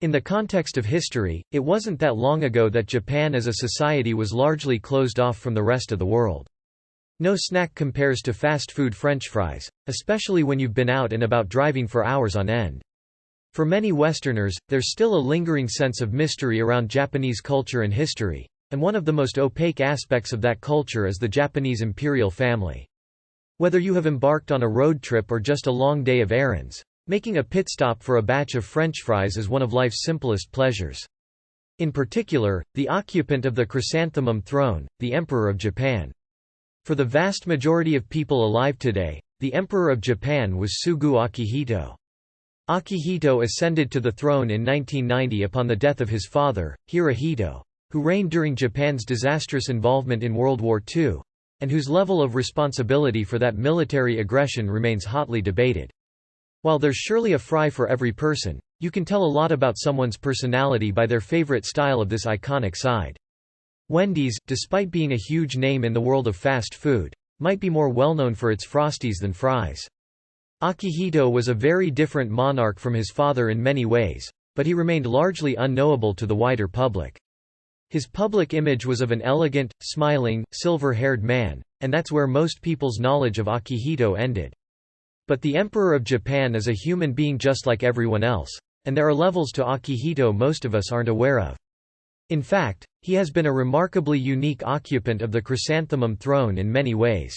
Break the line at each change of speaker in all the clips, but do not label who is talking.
In the context of history, it wasn't that long ago that Japan as a society was largely closed off from the rest of the world. No snack compares to fast food French fries, especially when you've been out and about driving for hours on end. For many Westerners, there's still a lingering sense of mystery around Japanese culture and history, and one of the most opaque aspects of that culture is the Japanese imperial family. Whether you have embarked on a road trip or just a long day of errands, making a pit stop for a batch of French fries is one of life's simplest pleasures. In particular, the occupant of the Chrysanthemum Throne, the Emperor of Japan. For the vast majority of people alive today, the Emperor of Japan was Tsugu Akihito. Akihito ascended to the throne in 1990 upon the death of his father, Hirohito, who reigned during Japan's disastrous involvement in World War II, and whose level of responsibility for that military aggression remains hotly debated. While there's surely a fry for every person, you can tell a lot about someone's personality by their favorite style of this iconic side. Wendy's, despite being a huge name in the world of fast food, might be more well known for its Frosties than fries. Akihito was a very different monarch from his father in many ways, but he remained largely unknowable to the wider public. His public image was of an elegant, smiling, silver-haired man, and that's where most people's knowledge of Akihito ended. But the Emperor of Japan is a human being just like everyone else, and there are levels to Akihito most of us aren't aware of. In fact, he has been a remarkably unique occupant of the Chrysanthemum Throne in many ways.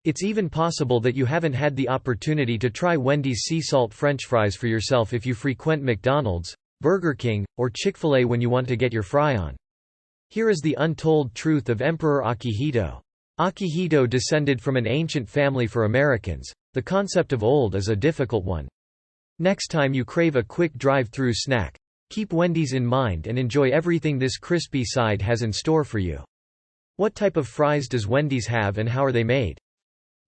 It's even possible that you haven't had the opportunity to try Wendy's sea salt French fries for yourself if you frequent McDonald's, Burger King, or Chick-fil-A when you want to get your fry on. Here is the untold truth of Emperor Akihito. Akihito descended from an ancient family. For Americans, the concept of old is a difficult one. Next time you crave a quick drive-through snack, keep Wendy's in mind and enjoy everything this crispy side has in store for you. What type of fries does Wendy's have and how are they made?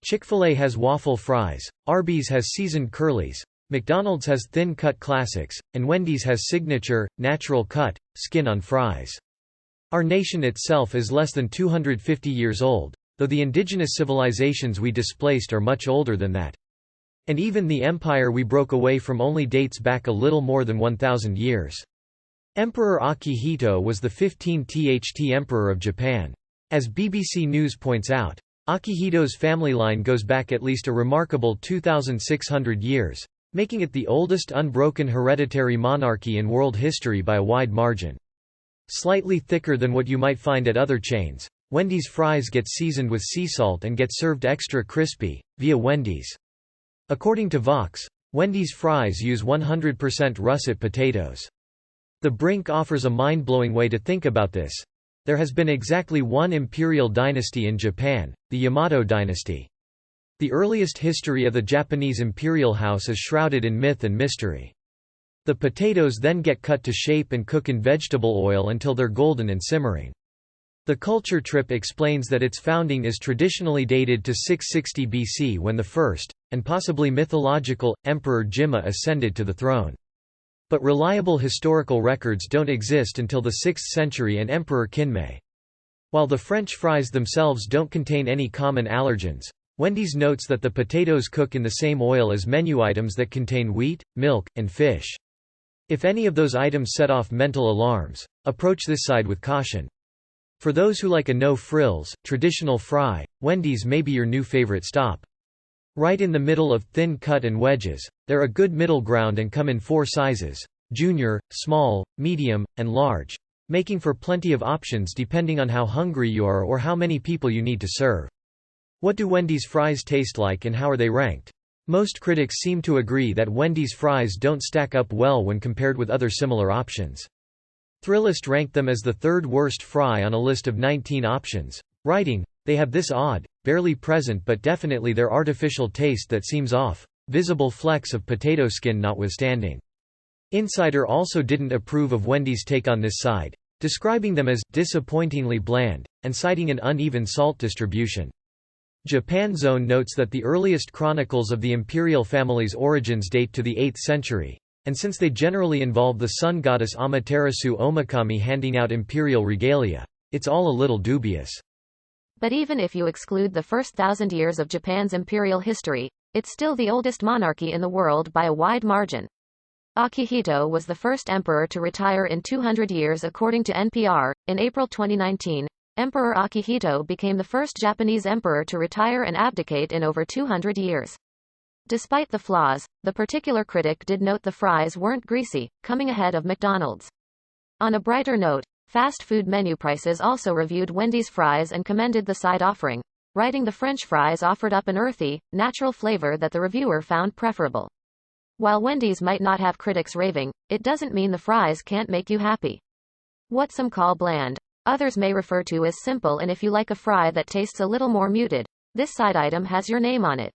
Chick-fil-A has waffle fries, Arby's has seasoned curlies, McDonald's has thin-cut classics, and Wendy's has signature, natural-cut, skin-on fries. Our nation itself is less than 250 years old, though the indigenous civilizations we displaced are much older than that. And even the empire we broke away from only dates back a little more than 1,000 years. Emperor Akihito was the 15th Emperor of Japan. As BBC News points out, Akihito's family line goes back at least a remarkable 2,600 years, making it the oldest unbroken hereditary monarchy in world history by a wide margin. Slightly thicker than what you might find at other chains, Wendy's fries get seasoned with sea salt and get served extra crispy, via Wendy's. According to Vox, Wendy's fries use 100% russet potatoes. The Brink offers a mind-blowing way to think about this. There has been exactly one imperial dynasty in Japan, the Yamato dynasty. The earliest history of the Japanese imperial house is shrouded in myth and mystery. The potatoes then get cut to shape and cook in vegetable oil until they're golden and simmering. The culture trip explains that its founding is traditionally dated to 660 BC when the first, and possibly mythological, Emperor Jimmu ascended to the throne. But reliable historical records don't exist until the 6th century and Emperor Kinmei. While the French fries themselves don't contain any common allergens, Wendy's notes that the potatoes cook in the same oil as menu items that contain wheat, milk, and fish. If any of those items set off mental alarms, approach this side with caution. For those who like a no-frills, traditional fry, Wendy's may be your new favorite stop. Right in the middle of thin cut and wedges, they're a good middle ground and come in 4 sizes: junior, small, medium, and large, making for plenty of options depending on how hungry you are or how many people you need to serve. What do Wendy's fries taste like and how are they ranked? Most critics seem to agree that Wendy's fries don't stack up well when compared with other similar options. Thrillist ranked them as the 3rd worst fry on a list of 19 options, writing, "They have this odd, barely present but definitely their artificial taste that seems off, visible flecks of potato skin notwithstanding." Insider also didn't approve of Wendy's take on this side, describing them as disappointingly bland, and citing an uneven salt distribution. Japan Zone notes that the earliest chronicles of the imperial family's origins date to the 8th century, and since they generally involve the sun goddess Amaterasu Omikami handing out imperial regalia, it's all a little dubious.
But even if you exclude the first 1,000 years of Japan's imperial history, it's still the oldest monarchy in the world by a wide margin. Akihito was the first emperor to retire in 200 years according to NPR. In April 2019, Emperor Akihito became the first Japanese emperor to retire and abdicate in over 200 years. Despite the flaws, the particular critic did note the fries weren't greasy, coming ahead of McDonald's. On a brighter note, fast food menu prices also reviewed Wendy's fries and commended the side offering, writing the French fries offered up an earthy, natural flavor that the reviewer found preferable. While Wendy's might not have critics raving, it doesn't mean the fries can't make you happy. What some call bland, others may refer to as simple, and if you like a fry that tastes a little more muted, this side item has your name on it.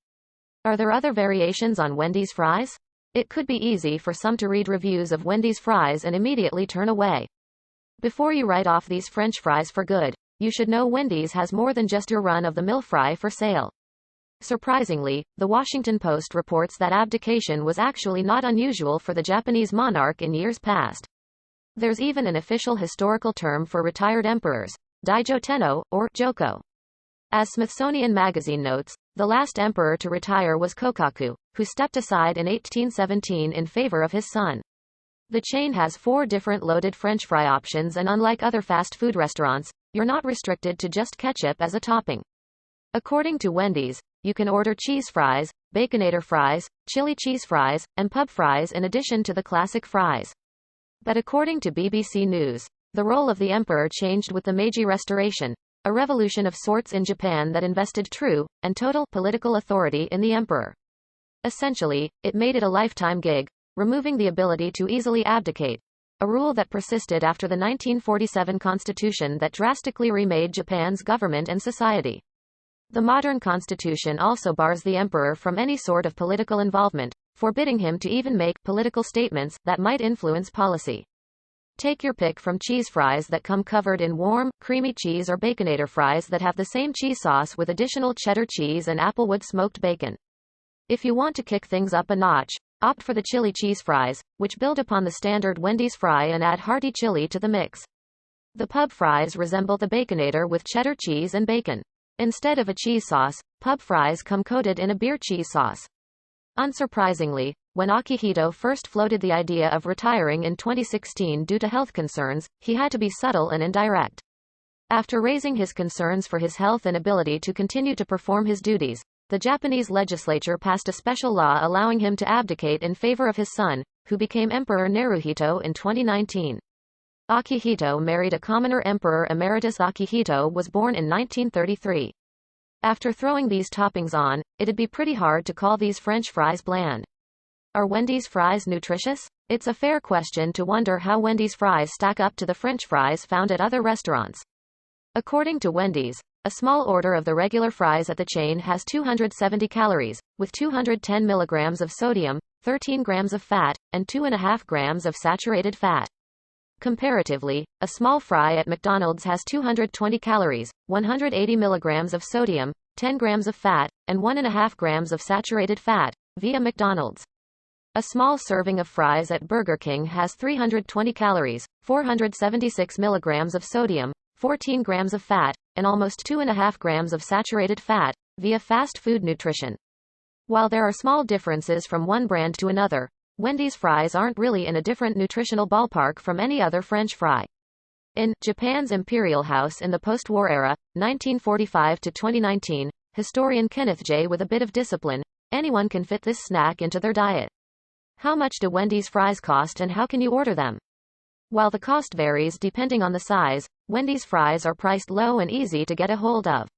Are there other variations on Wendy's fries? It could be easy for some to read reviews of Wendy's fries and immediately turn away. Before you write off these French fries for good, you should know Wendy's has more than just your run-of-the-mill fry for sale. Surprisingly, the Washington Post reports that abdication was actually not unusual for the Japanese monarch in years past. There's even an official historical term for retired emperors, Daijo Tenno, or Joko. As Smithsonian Magazine notes, the last emperor to retire was Kokaku, who stepped aside in 1817 in favor of his son. The chain has 4 different loaded French fry options, and unlike other fast food restaurants, you're not restricted to just ketchup as a topping. According to Wendy's, you can order cheese fries, baconator fries, chili cheese fries, and pub fries in addition to the classic fries. But according to BBC News, the role of the emperor changed with the Meiji Restoration, a revolution of sorts in Japan that invested true and total political authority in the emperor. Essentially, it made it a lifetime gig, removing the ability to easily abdicate, a rule that persisted after the 1947 constitution that drastically remade Japan's government and society. The modern constitution also bars the emperor from any sort of political involvement, forbidding him to even make political statements that might influence policy. Take your pick from cheese fries that come covered in warm, creamy cheese, or baconator fries that have the same cheese sauce with additional cheddar cheese and applewood smoked bacon. If you want to kick things up a notch, opt for the chili cheese fries, which build upon the standard Wendy's fry and add hearty chili to the mix. The pub fries resemble the baconator with cheddar cheese and bacon. Instead of a cheese sauce, pub fries come coated in a beer cheese sauce. Unsurprisingly, when Akihito first floated the idea of retiring in 2016 due to health concerns, he had to be subtle and indirect. After raising his concerns for his health and ability to continue to perform his duties, the Japanese legislature passed a special law allowing him to abdicate in favor of his son, who became Emperor Naruhito in 2019. Akihito married a commoner. Emperor Emeritus Akihito was born in 1933. After throwing these toppings on, it'd be pretty hard to call these French fries bland. Are Wendy's fries nutritious? It's a fair question to wonder how Wendy's fries stack up to the French fries found at other restaurants. According to Wendy's, a small order of the regular fries at the chain has 270 calories, with 210 milligrams of sodium, 13 grams of fat, and 2.5 grams of saturated fat. Comparatively, a small fry at McDonald's has 220 calories, 180 milligrams of sodium, 10 grams of fat, and 1.5 grams of saturated fat, via McDonald's. A small serving of fries at Burger King has 320 calories, 476 milligrams of sodium, 14 grams of fat, and almost 2.5 grams of saturated fat, via fast food nutrition. While there are small differences from one brand to another, Wendy's fries aren't really in a different nutritional ballpark from any other French fry. In Japan's Imperial House in the post-war era, 1945 to 2019, historian Kenneth J. with a bit of discipline, anyone can fit this snack into their diet. How much do Wendy's fries cost and how can you order them? While the cost varies depending on the size, Wendy's fries are priced low and easy to get a hold of.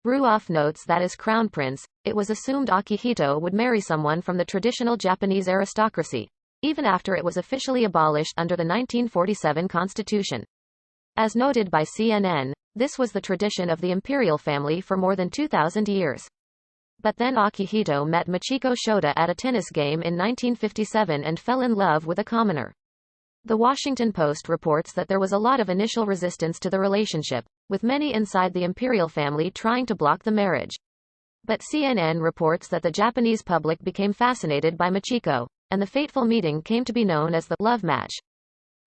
Ruoff notes that as crown prince, it was assumed Akihito would marry someone from the traditional Japanese aristocracy, even after it was officially abolished under the 1947 constitution. As noted by CNN, this was the tradition of the imperial family for more than 2,000 years. But then Akihito met Michiko Shota at a tennis game in 1957 and fell in love with a commoner. The Washington Post reports that there was a lot of initial resistance to the relationship, with many inside the imperial family trying to block the marriage. But CNN reports that the Japanese public became fascinated by Michiko, and the fateful meeting came to be known as the love match.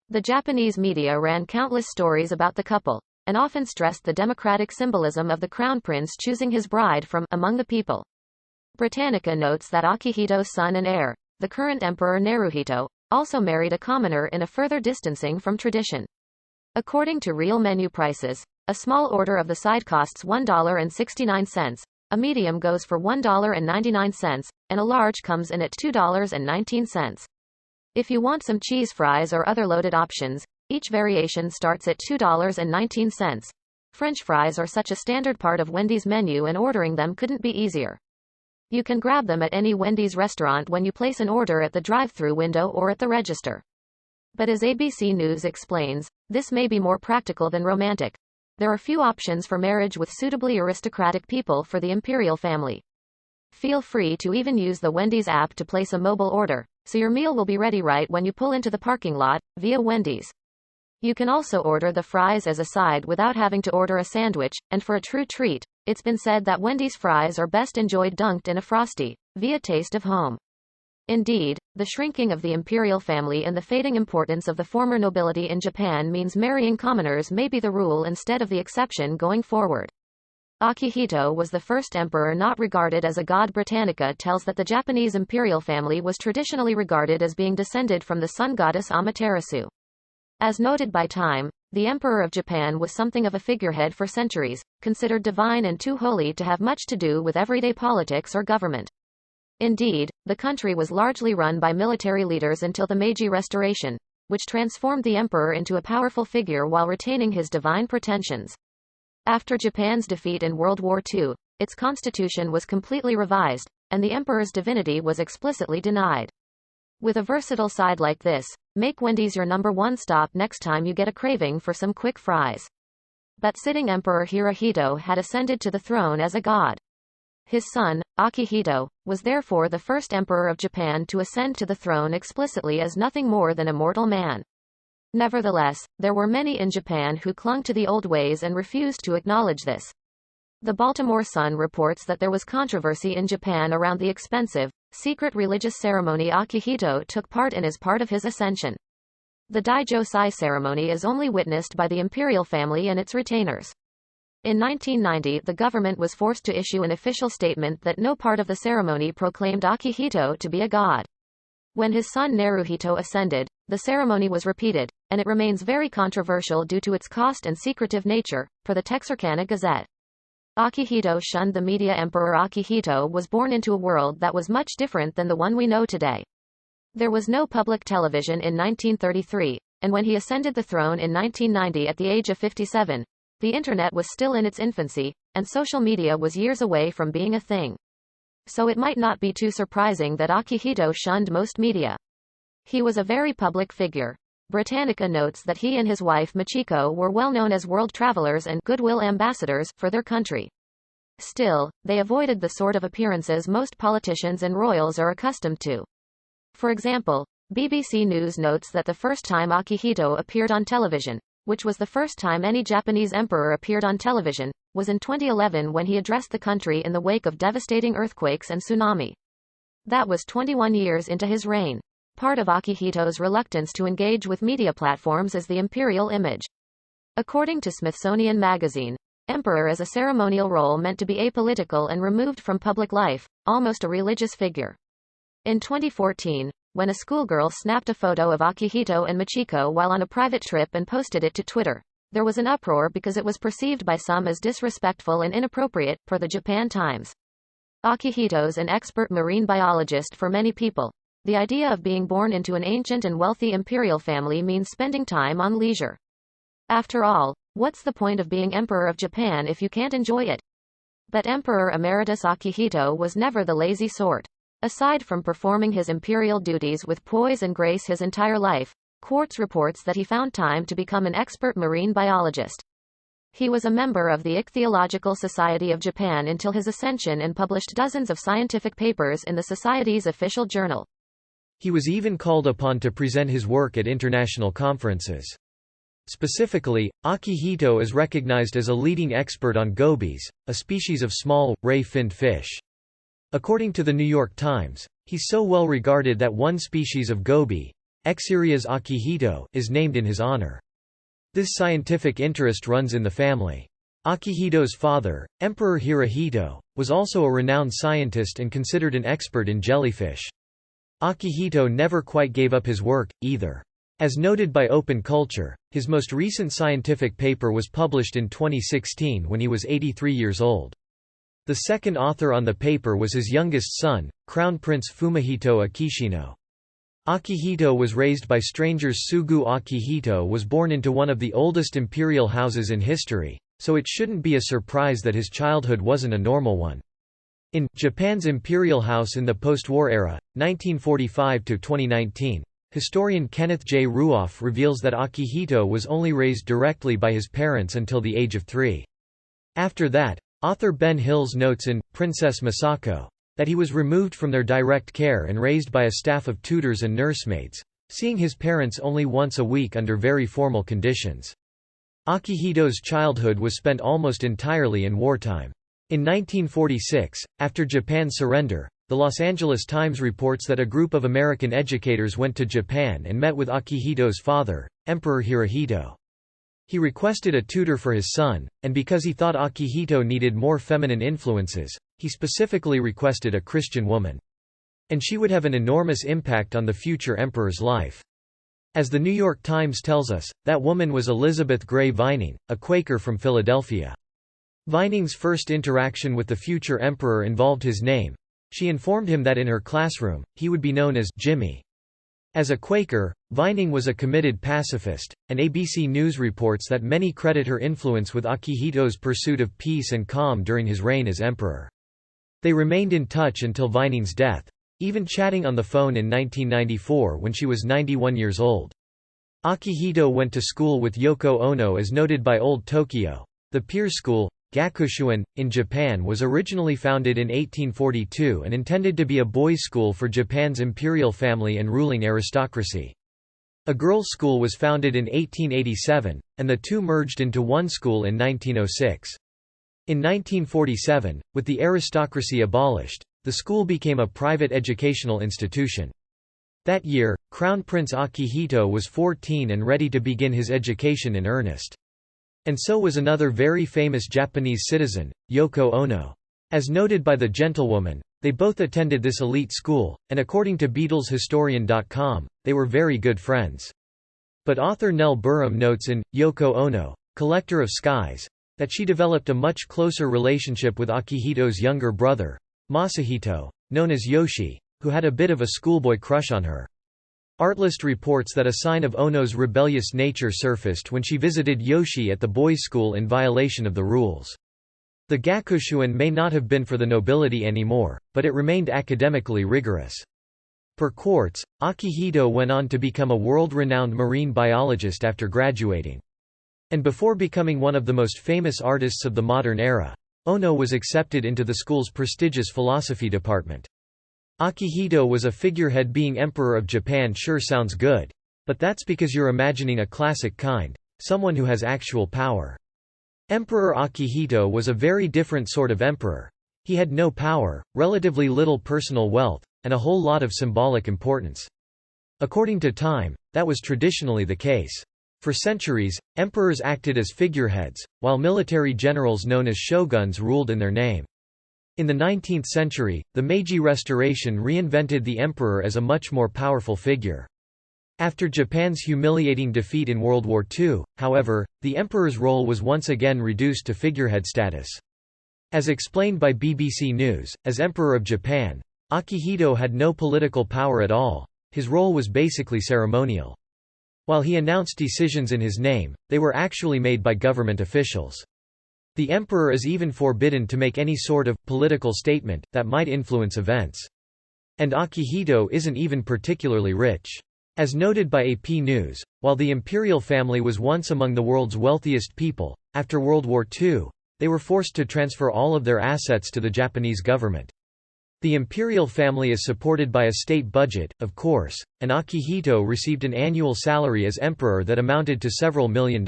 The Japanese media ran countless stories about the couple, and often stressed the democratic symbolism of the crown prince choosing his bride from among the people. Britannica notes that Akihito's son and heir, the current Emperor Naruhito, also married a commoner in a further distancing from tradition. According to real menu prices, a small order of the side costs $1.69, a medium goes for $1.99, and a large comes in at $2.19. If you want some cheese fries or other loaded options, each variation starts at $2.19. French fries are such a standard part of Wendy's menu, and ordering them couldn't be easier. You can grab them at any Wendy's restaurant when you place an order at the drive-thru window or at the register. But as ABC News explains, this may be more practical than romantic. There are few options for marriage with suitably aristocratic people for the Imperial family. Feel free to even use the Wendy's app to place a mobile order, so your meal will be ready right when you pull into the parking lot, via Wendy's. You can also order the fries as a side without having to order a sandwich, and for a true treat, it's been said that Wendy's fries are best enjoyed dunked in a Frosty, via Taste of Home. Indeed, the shrinking of the imperial family and the fading importance of the former nobility in Japan means marrying commoners may be the rule instead of the exception going forward. Akihito was the first emperor not regarded as a god. Britannica tells that the Japanese imperial family was traditionally regarded as being descended from the sun goddess Amaterasu. As noted by Time, the Emperor of Japan was something of a figurehead for centuries, considered divine and too holy to have much to do with everyday politics or government. Indeed, the country was largely run by military leaders until the Meiji Restoration, which transformed the emperor into a powerful figure while retaining his divine pretensions. After Japan's defeat in World War II, its constitution was completely revised, and the emperor's divinity was explicitly denied. With a versatile side like this, make Wendy's your number one stop next time you get a craving for some quick fries. But sitting Emperor Hirohito had ascended to the throne as a god. His son, Akihito, was therefore the first emperor of Japan to ascend to the throne explicitly as nothing more than a mortal man. Nevertheless, there were many in Japan who clung to the old ways and refused to acknowledge this. The Baltimore Sun reports that there was controversy in Japan around the expensive, secret religious ceremony Akihito took part in as part of his ascension. The Daijō-sai ceremony is only witnessed by the imperial family and its retainers. In 1990, the government was forced to issue an official statement that no part of the ceremony proclaimed Akihito to be a god. When his son Naruhito ascended, the ceremony was repeated, and it remains very controversial due to its cost and secretive nature, per the Texarkana Gazette. Akihito shunned the media. Emperor Akihito was born into a world that was much different than the one we know today. There was no public television in 1933, and when he ascended the throne in 1990 at the age of 57, the internet was still in its infancy, and social media was years away from being a thing. So it might not be too surprising that Akihito shunned most media. He was a very public figure. Britannica notes that he and his wife Michiko were well known as world travelers and goodwill ambassadors for their country. Still, they avoided the sort of appearances most politicians and royals are accustomed to. For example, BBC News notes that the first time Akihito appeared on television, which was the first time any Japanese emperor appeared on television, was in 2011 when he addressed the country in the wake of devastating earthquakes and tsunami. That was 21 years into his reign. Part of Akihito's reluctance to engage with media platforms is the imperial image. According to Smithsonian Magazine, emperor is a ceremonial role meant to be apolitical and removed from public life, almost a religious figure. In 2014, when a schoolgirl snapped a photo of Akihito and Michiko while on a private trip and posted it to Twitter, there was an uproar because it was perceived by some as disrespectful and inappropriate, per the Japan Times. Akihito's an expert marine biologist. For many people, the idea of being born into an ancient and wealthy imperial family means spending time on leisure. After all, what's the point of being Emperor of Japan if you can't enjoy it? But Emperor Emeritus Akihito was never the lazy sort. Aside from performing his imperial duties with poise and grace his entire life, Quartz reports that he found time to become an expert marine biologist. He was a member of the Ichthyological Society of Japan until his ascension and published dozens of scientific papers in the Society's official journal.
He was even called upon to present his work at international conferences. Specifically, Akihito is recognized as a leading expert on gobies, a species of small, ray-finned fish. According to the New York Times, he's so well regarded that one species of goby, Exerias akihito, is named in his honor. This scientific interest runs in the family. Akihito's father, Emperor Hirohito, was also a renowned scientist and considered an expert in jellyfish. Akihito never quite gave up his work, either. As noted by Open Culture, his most recent scientific paper was published in 2016 when he was 83 years old. The second author on the paper was his youngest son, Crown Prince Fumihito Akishino. Akihito was raised by strangers. Tsugu Akihito was born into one of the oldest imperial houses in history, so it shouldn't be a surprise that his childhood wasn't a normal one. In Japan's Imperial House in the post-war era, 1945–2019, historian Kenneth J. Ruoff reveals that Akihito was only raised directly by his parents until the age of 3. After that, author Ben Hills notes in Princess Masako that he was removed from their direct care and raised by a staff of tutors and nursemaids, seeing his parents only once a week under very formal conditions. Akihito's childhood was spent almost entirely in wartime. In 1946, after Japan's surrender, the Los Angeles Times reports that a group of American educators went to Japan and met with Akihito's father, Emperor Hirohito. He requested a tutor for his son, and because he thought Akihito needed more feminine influences, he specifically requested a Christian woman. And she would have an enormous impact on the future emperor's life. As the New York Times tells us, that woman was Elizabeth Gray Vining, a Quaker from Philadelphia. Vining's first interaction with the future emperor involved his name. She informed him that in her classroom, he would be known as Jimmy. As a Quaker, Vining was a committed pacifist, and ABC News reports that many credit her influence with Akihito's pursuit of peace and calm during his reign as emperor. They remained in touch until Vining's death, even chatting on the phone in 1994 when she was 91 years old. Akihito went to school with Yoko Ono as noted by Old Tokyo. The peer school, Gakushuin, in Japan was originally founded in 1842 and intended to be a boys' school for Japan's imperial family and ruling aristocracy. A girls' school was founded in 1887, and the two merged into one school in 1906. In 1947, with the aristocracy abolished, the school became a private educational institution. That year, Crown Prince Akihito was 14 and ready to begin his education in earnest. And so was another very famous Japanese citizen, Yoko Ono. As noted by The Gentlewoman, they both attended this elite school, and according to BeatlesHistorian.com, they were very good friends. But author Nell Burham notes in Yoko Ono, Collector of Skies, that she developed a much closer relationship with Akihito's younger brother, Masahito, known as Yoshi, who had a bit of a schoolboy crush on her. Artlist reports that a sign of Ono's rebellious nature surfaced when she visited Yoshi at the boys' school in violation of the rules. The Gakushuin may not have been for the nobility anymore, but it remained academically rigorous. Per Quartz, Akihito went on to become a world-renowned marine biologist after graduating. And before becoming one of the most famous artists of the modern era, Ono was accepted into the school's prestigious philosophy department. Akihito was a figurehead. Being Emperor of Japan sure sounds good. But that's because you're imagining a classic kind, someone who has actual power. Emperor Akihito was a very different sort of emperor. He had no power, relatively little personal wealth, and a whole lot of symbolic importance. According to Time, that was traditionally the case. For centuries, emperors acted as figureheads, while military generals known as shoguns ruled in their name. In the 19th century, the Meiji Restoration reinvented the emperor as a much more powerful figure. After Japan's humiliating defeat in World War II, however, the emperor's role was once again reduced to figurehead status. As explained by BBC News, as Emperor of Japan, Akihito had no political power at all. His role was basically ceremonial. While he announced decisions in his name, they were actually made by government officials. The emperor is even forbidden to make any sort of political statement that might influence events. And Akihito isn't even particularly rich. As noted by AP News, while the imperial family was once among the world's wealthiest people, after World War II, they were forced to transfer all of their assets to the Japanese government. The imperial family is supported by a state budget, of course, and Akihito received an annual salary as emperor that amounted to several $million.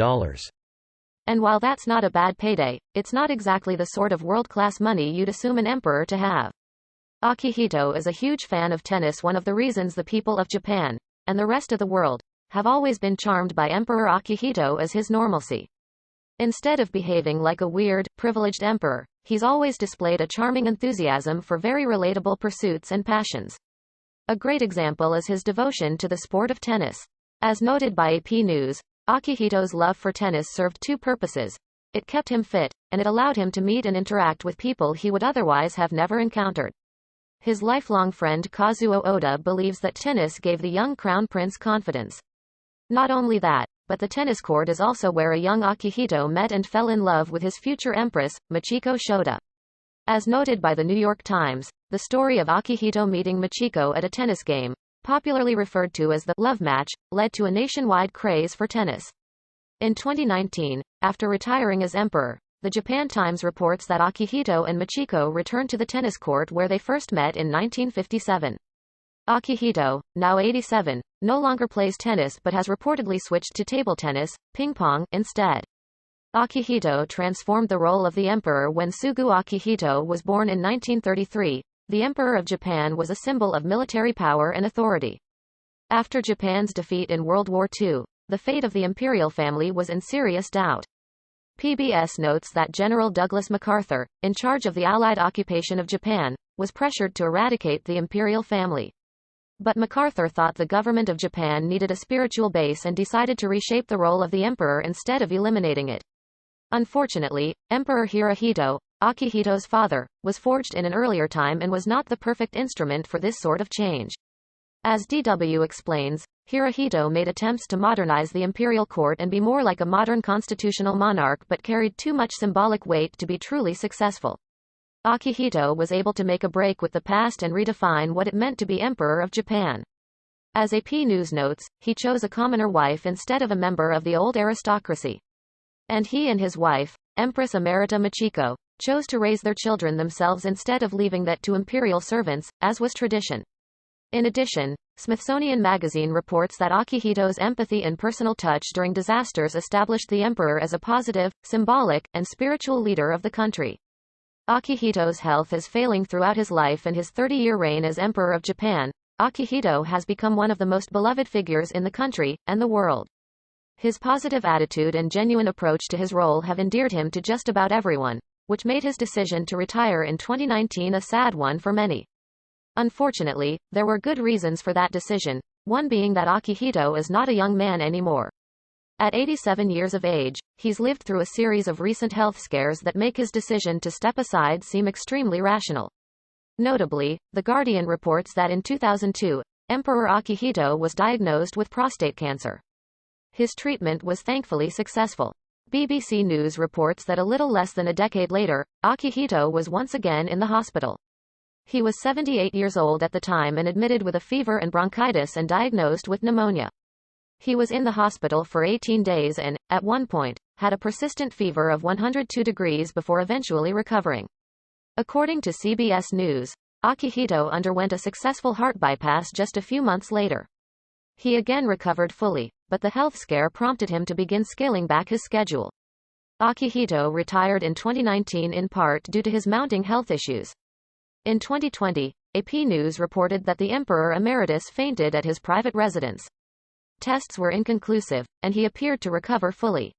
And while that's not a bad payday, it's not exactly the sort of world-class money you'd assume an emperor to have. Akihito is a huge fan of tennis. One of the reasons the people of Japan, and the rest of the world, have always been charmed by Emperor Akihito is his normalcy. Instead of behaving like a weird, privileged emperor, he's always displayed a charming enthusiasm for very relatable pursuits and passions. A great example is his devotion to the sport of tennis. As noted by AP News, Akihito's love for tennis served two purposes. It kept him fit, and it allowed him to meet and interact with people he would otherwise have never encountered. His lifelong friend Kazuo Oda believes that tennis gave the young crown prince confidence. Not only that, but the tennis court is also where a young Akihito met and fell in love with his future empress, Michiko Shota. As noted by the New York Times, the story of Akihito meeting Michiko at a tennis game, popularly referred to as the love match, led to a nationwide craze for tennis. In 2019, after retiring as emperor, the Japan Times reports that Akihito and Michiko returned to the tennis court where they first met in 1957. Akihito, now 87, no longer plays tennis but has reportedly switched to table tennis, ping-pong, instead. Akihito transformed the role of the emperor when Tsugu Akihito was born in 1933. The Emperor of Japan was a symbol of military power and authority. After Japan's defeat in World War II, the fate of the Imperial family was in serious doubt. PBS notes that General Douglas MacArthur, in charge of the Allied occupation of Japan, was pressured to eradicate the Imperial family. But MacArthur thought the government of Japan needed a spiritual base and decided to reshape the role of the emperor instead of eliminating it. Unfortunately, Emperor Hirohito, Akihito's father, was forged in an earlier time and was not the perfect instrument for this sort of change. As DW explains, Hirohito made attempts to modernize the imperial court and be more like a modern constitutional monarch but carried too much symbolic weight to be truly successful. Akihito was able to make a break with the past and redefine what it meant to be Emperor of Japan. As AP News notes, he chose a commoner wife instead of a member of the old aristocracy. And he and his wife, Empress Emerita Michiko, chose to raise their children themselves instead of leaving that to imperial servants, as was tradition. In addition, Smithsonian Magazine reports that Akihito's empathy and personal touch during disasters established the emperor as a positive, symbolic, and spiritual leader of the country. Akihito's health is failing throughout his life and his 30-year reign as Emperor of Japan. Akihito has become one of the most beloved figures in the country, and the world. His positive attitude and genuine approach to his role have endeared him to just about everyone, which made his decision to retire in 2019 a sad one for many. Unfortunately, there were good reasons for that decision, one being that Akihito is not a young man anymore. At 87 years of age, he's lived through a series of recent health scares that make his decision to step aside seem extremely rational. Notably, The Guardian reports that in 2002, Emperor Akihito was diagnosed with prostate cancer. His treatment was thankfully successful. BBC News reports that a little less than a decade later, Akihito was once again in the hospital. He was 78 years old at the time and admitted with a fever and bronchitis and diagnosed with pneumonia. He was in the hospital for 18 days and, at one point, had a persistent fever of 102 degrees before eventually recovering. According to CBS News, Akihito underwent a successful heart bypass just a few months later. He again recovered fully, but the health scare prompted him to begin scaling back his schedule. Akihito retired in 2019 in part due to his mounting health issues. In 2020, AP News reported that the Emperor Emeritus fainted at his private residence. Tests were inconclusive, and he appeared to recover fully.